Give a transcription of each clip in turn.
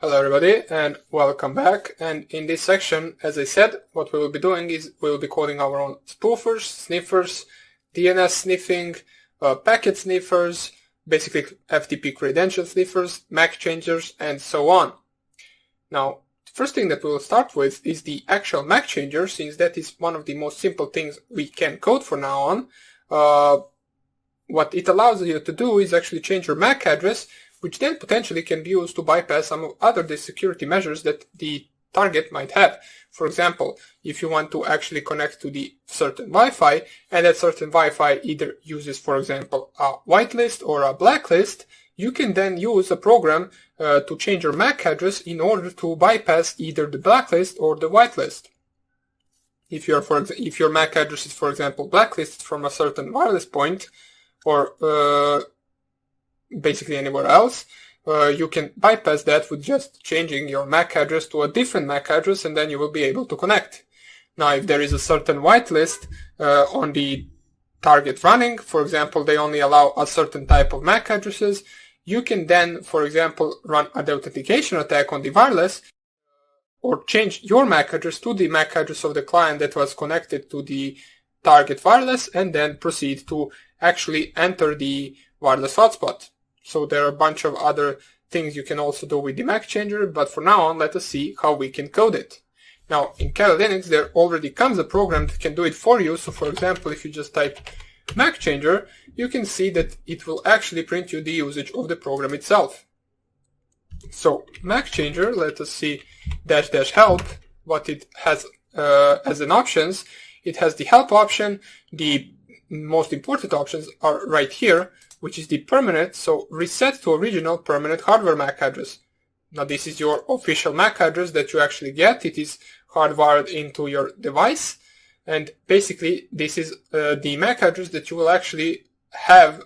Hello everybody and welcome back. And in this section, as I said, what we will be doing is we will be coding our own spoofers, sniffers, DNS sniffing, packet sniffers, basically FTP credential sniffers, MAC changers, and so on. Now, the first thing that we will start with is the actual MAC changer, since that is one of the most simple things we can code from now on. What it allows you to do is actually change your MAC address, which then potentially can be used to bypass some of other security measures that the target might have. For example, if you want to actually connect to the certain Wi-Fi, and that certain Wi-Fi either uses, for example, a whitelist or a blacklist, you can then use a program to change your MAC address in order to bypass either the blacklist or the whitelist. If your MAC address is, for example, blacklisted from a certain wireless point, or basically anywhere else, you can bypass that with just changing your MAC address to a different MAC address, and then you will be able to connect. Now, if there is a certain whitelist on the target running, for example, they only allow a certain type of MAC addresses, you can then, for example, run an authentication attack on the wireless, or change your MAC address to the MAC address of the client that was connected to the target wireless, and then proceed to actually enter the wireless hotspot. So there are a bunch of other things you can also do with the MAC changer, but for now on, let us see how we can code it. Now, in Kali Linux, there already comes a program that can do it for you. So for example, if you just type MAC changer, you can see that it will actually print you the usage of the program itself. So MAC changer, let us see --help, what it has as an options. It has the help option. The most important options are right here, which is the permanent, so reset to original permanent hardware MAC address. Now this is your official MAC address that you actually get. It is hardwired into your device, and basically this is the MAC address that you will actually have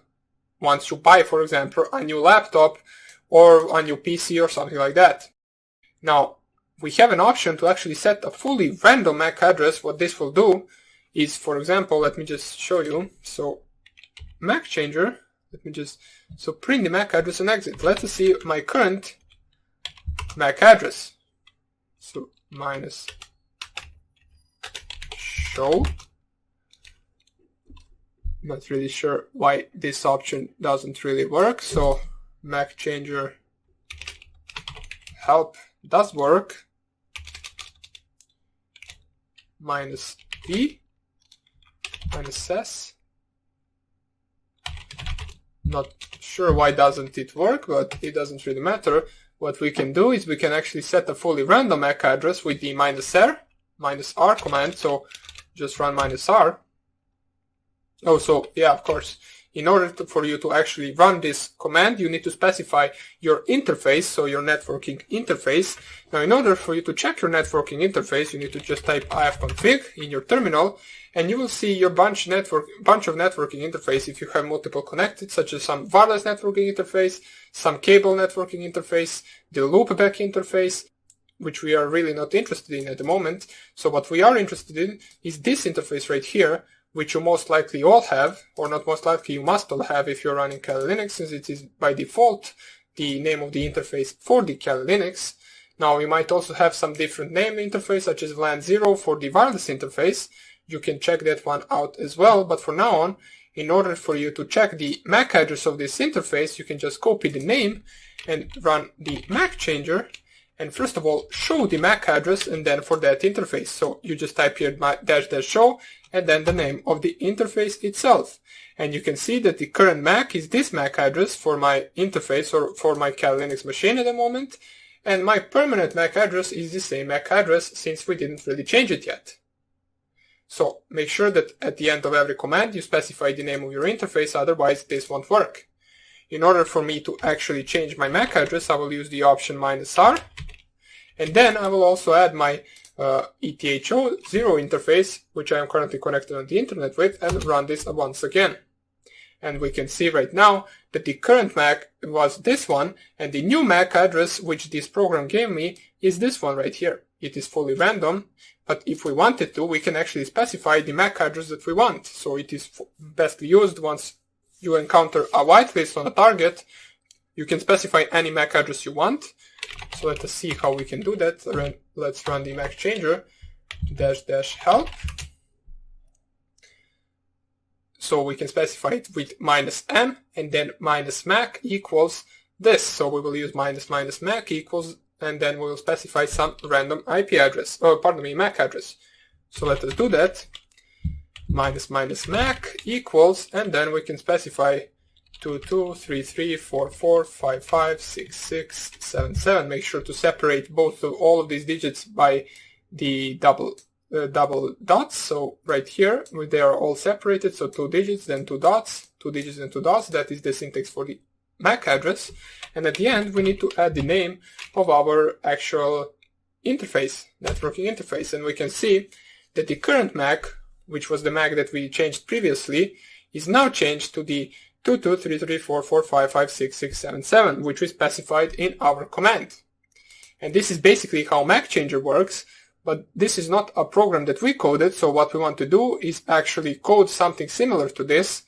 once you buy, for example, a new laptop or a new PC or something like that. Now, we have an option to actually set a fully random MAC address. What this will do is, for example, let me just show you. So MAC changer, print the MAC address and exit. Let us see my current MAC address. So minus show. Not really sure why this option doesn't really work. So MAC changer help does work. Minus V. Minus S. Not sure why doesn't it work, but it doesn't really matter. What we can do is we can actually set a fully random MAC address with the -R command. So just run -R. Oh, so yeah, of course. In order for you to actually run this command, you need to specify your interface, so your networking interface. Now, in order for you to check your networking interface, you need to just type ifconfig in your terminal, and you will see your bunch of networking interface if you have multiple connected, such as some wireless networking interface, some cable networking interface, the loopback interface, which we are really not interested in at the moment. So what we are interested in is this interface right here, which you most likely all have, or not most likely, you must all have if you're running Kali Linux, since it is by default the name of the interface for the Kali Linux. Now, you might also have some different name interface, such as VLAN 0 for the wireless interface. You can check that one out as well, but for now on, in order for you to check the MAC address of this interface, you can just copy the name and run the MAC changer, and first of all, show the MAC address, and then for that interface. So you just type here --show, and then the name of the interface itself. And you can see that the current MAC is this MAC address for my interface or for my Kali Linux machine at the moment, and my permanent MAC address is the same MAC address since we didn't really change it yet. So make sure that at the end of every command you specify the name of your interface, otherwise this won't work. In order for me to actually change my MAC address, I will use the option -R, and then I will also add my ETH0 interface, which I am currently connected on the internet with, and run this once again. And we can see right now that the current MAC was this one, and the new MAC address which this program gave me is this one right here. It is fully random, but if we wanted to, we can actually specify the MAC address that we want. So it is best used once you encounter a whitelist on a target. You can specify any MAC address you want, So let us see how we can do that. Let's run the Mac changer --help. So we can specify it with -m and then -mac equals this. So we will use --mac equals, and then we will specify some random IP address, or pardon me, MAC address. So let us do that. --mac equals, and then we can specify 223344556677. Make sure to separate all of these digits by the double dots. So right here, they are all separated. So 2 digits, then 2 dots, 2 digits, and 2 dots. That is the syntax for the MAC address. And at the end, we need to add the name of our actual interface, networking interface. And we can see that the current MAC, which was the MAC that we changed previously, is now changed to the 223344556677, which we specified in our command. And this is basically how Mac changer works, but this is not a program that we coded, so what we want to do is actually code something similar to this.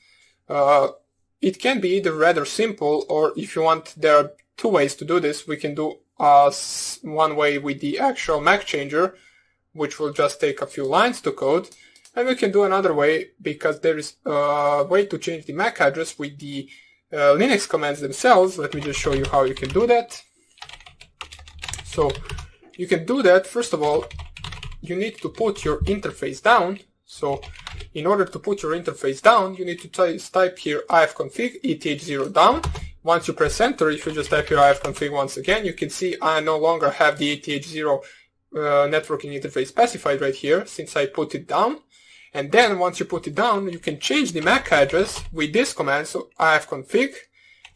It can be either rather simple, or if you want, there are 2 ways to do this. We can do one way with the actual Mac changer, which will just take a few lines to code. And we can do another way, because there is a way to change the MAC address with the Linux commands themselves. Let me just show you how you can do that. So you can do that. First of all, you need to put your interface down. So in order to put your interface down, you need to type here ifconfig eth0 down. Once you press enter, if you just type here ifconfig once again, you can see I no longer have the eth0 networking interface specified right here, since I put it down. And then once you put it down, you can change the MAC address with this command. So ifconfig,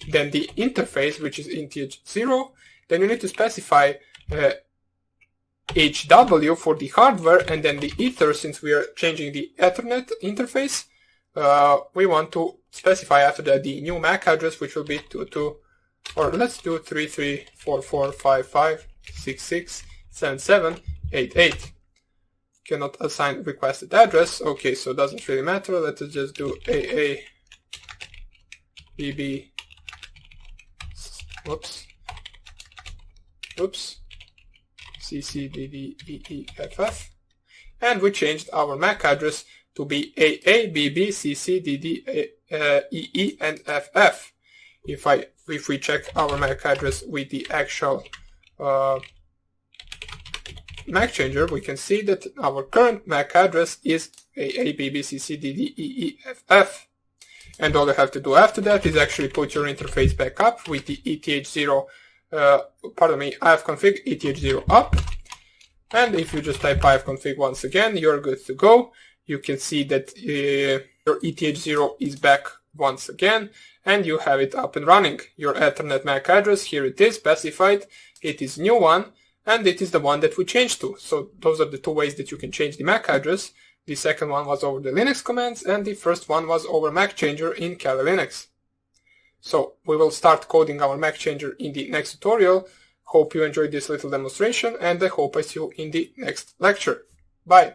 then the interface, which is eth0. Then you need to specify HW for the hardware, and then the ether, since we are changing the Ethernet interface. We want to specify after that the new MAC address, which will be 334455667788. Cannot assign requested address. Okay, so it doesn't really matter. Let us just do AABB. Whoops. CCDDEEFF. And we changed our MAC address to be AABBCCDDEE and FF. If we check our MAC address with the actual Mac changer, we can see that our current MAC address is AABBCCDDEEFF. And all you have to do after that is actually put your interface back up with the eth0, ifconfig eth0 up. And if you just type ifconfig once again, you're good to go. You can see that your eth0 is back once again, and you have it up and running. Your Ethernet MAC address, here it is specified. It is new one, and it is the one that we changed to. So those are the 2 ways that you can change the MAC address. The second one was over the Linux commands, and the first one was over Mac changer in Kali Linux. So we will start coding our Mac changer in the next tutorial. Hope you enjoyed this little demonstration, and I hope I see you in the next lecture. Bye!